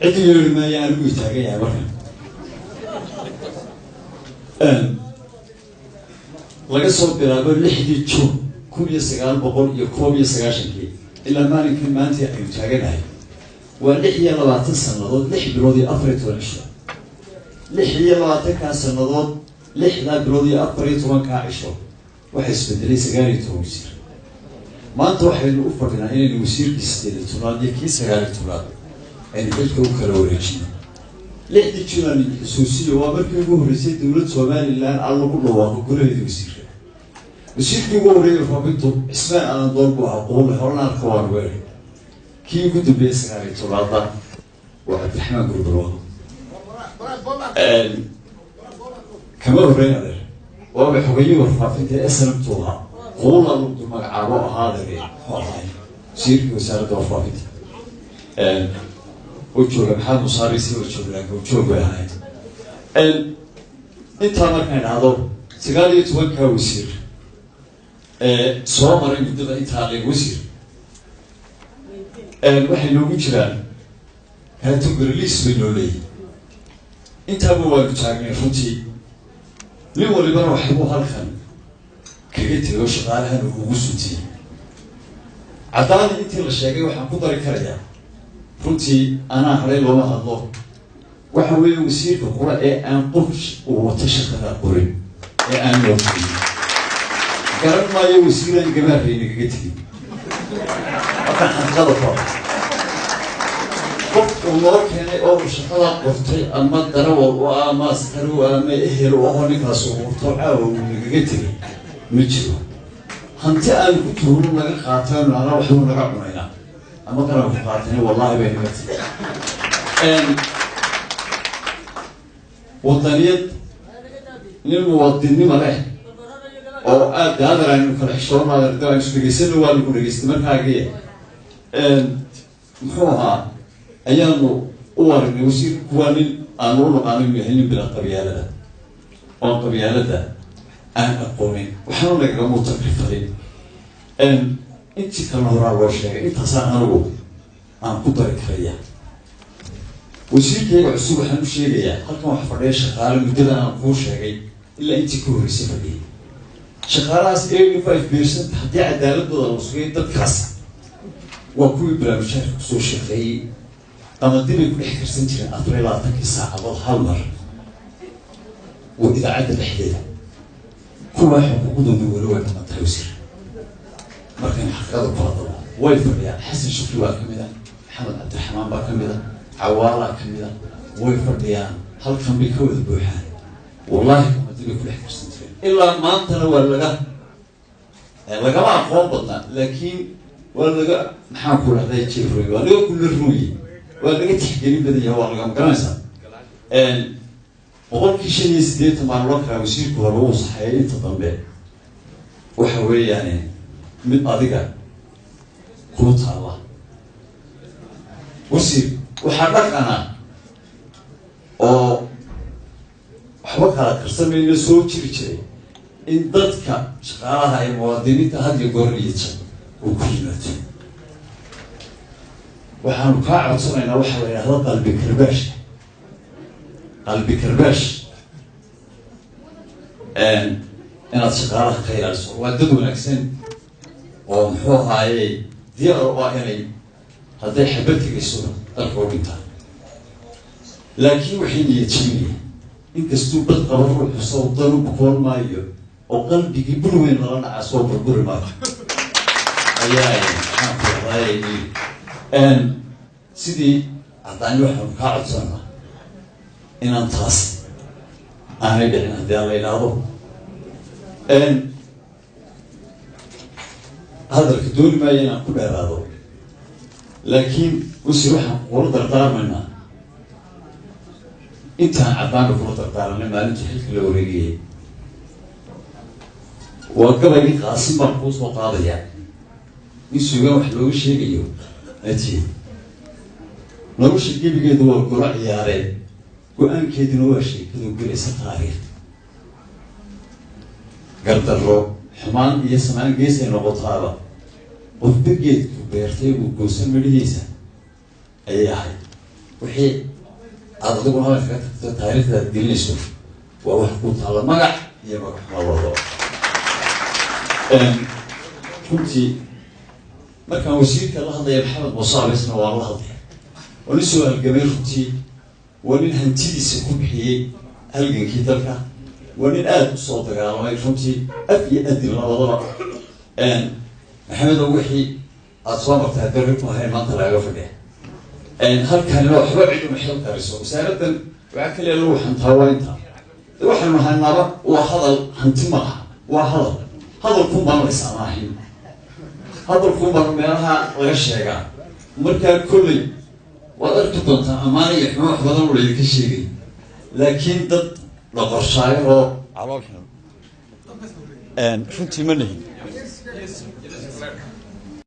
عدي ما يعني ويتاجي يا بركة laga soo bilaabo 6 June 1929 ilaa maalinkan maanta ay taaganahay waa 26 sanadood 6 bilood iyo 14 cisho 26 sanadood 6 bilood iyo 14 cisho waxa isbedelay 19 wasiir maanta waxaynu u fadhinaa inaynu wasiirkiisa tiraad iyo kii 19 aynu dadka u kala wareejino 6 June xusuusiyo waa markii ugu horeysay dawladda Soomaaliland aan lagu dhawaaqo golaheeda wasiirka وسيرك يقول رابطه اسماء أنا ضرب وعقول هرنا الكوار وارد كي يقول بيس على تراضى وعبد الرحمن قردوان كما ورينا ذا وبحقيقة ورفاقته أسلم توها قولا لقد ما عراء هذا ليه سيرك وسارة ورفاقته وجوه محمد مصاريسي وجوه لك وجوه بهاي انت مركان هذا سقالي يتوقع وسير soo maray muddada inta la wasiir waxay noogu jiraan categories weynoo leeyahay intaaba waa taagnay runtii nin waliba waxa uu halkan kaga tago shaqaalahan ugu suntiyay cadaalad intii la sheegay waxaan ku dari karayaa runtii ana haray looma hadlo waxa weeye wasiirka qura ee aan qof uu wata shaqada qorin ee aan wadanin كلام ما يوصل الجماعة في نجتي. أكان هذا فرق. قط الله كان أول شغلة قطعي أما دروا وأما سكروا وأما إهروا وهني كسور طلعوا ونجتي مجرو. هنت أنا كنت هون لقى خاتم على واحد من رقمنا. أما كانوا خاتمين والله بيناتي. وطنية للمواطنين ملاه. oo aad daadarayn kala xishoon ma darto ay isdhigisan waa lagu dhageystay markaagii muxuu ahaa ayaanu u wareegay wasiir kuwaanin aan u noqonin yahay bila qabyaalada oo qabyaalada aan aqoonin waxaan laga mutakrifay intii kala hore loo sheegay intaas anagu aan ku dari karaya wasiirkayga cusub waxaan u sheegayaa halkan wax fadhiya shaqaale muddada aan ku sheegay ilaa intii ku horeysay fadhiyay شخاراس 85% حتى عدالة الوصفية تدكاس وكل برامجات كسو شقي أما دين يكون حكر سنتين أطريلاتك الساعة والحمر وإذا عدد الحديد كل واحد بقوده بيقولوا كما تيوسير مركان حقيقة بفضل ويفر يعني حسن شكري كمذا محمد عبد الرحمن كمذا عوالة كمذا ويفر يعني هل كان بيكوذ بوحان والله كما دين يكون حكر سنتين إلا ما أنت ولا لقى ما أقوم بطنا لكن ولا محاكل هذا يشيل روي ولا كل روي ولا تحكي بدي هو رقم كنسة وقول كيشين يسديت مع الوقت ويصير كهروس حياة تطبيع وحوي يعني من أذكى قوت الله وصير وحرك أنا أو وحوكها كرسم من السوق شيء إن ضدك شغالها المواطنين هذه قرية وكلمات وحنا كاعد صرنا وحوي هذا قلبي كرباش أنا شغالها خير السوق وددوا نكسن ومحوها هاي دي أرواحي هذا حبتك السوق الكوربيتا لكن وحين يتشيني إنك استوبت قبل الصوتان وبقول مايو وقلبي يبلوين لنا عصوب البر ما أياي أن سيدي أعطاني واحد قاعد صنع إن أنتص أنا بدنا هذا الله يلاقيه أن هذا الكدول ما ينقل هذا لكن وسيروح ورد الدار منه أنت عبارة فرط القرن ما أنت حلك الأوريجي وقبل قاسم مرقوس وقاضية يسوي واحد لو شيء يو أتي لو شيء بيجي دور قرع يارين وأن كيد نواشي كذو قريس التاريخ قرد الرو حمان يسمعن جيس إنه بطارة وبقيت بيرتي وقوسن مديسة أي حاجة wixii aad adigu hadalka ka tagto taariikhdaad gelinayso waa wax ku taalla magac iyo magac labadaba. runtii markaan wasiirka la hadlaya maxamed muuse abeesna waan la hadlaya oo nin soo halgamay runtii waa nin hantidiisa ku bixiyey halgankii dalka waa nin aada usoo dagaalamay runtii af iyo adin labadaba. maxamedow wixii aada soo martay haddii rag ku ahayn maanta lagaga fadhiya halkanina waxba cid uma xil kariso wasaaradan waxaa kaliya lagu xantaa waa intaa waxaynu haynaaba waa hadal hanti ma aha waa hadalkuun baan la isamaahim hadalkuun baan meelaha laga sheegaa markaa kolley waad arki doontaa ammaan iyo xumo wax badan oo laydinka sheegay laakiin dad la qorshaayo oo calool xun runtii ma nihin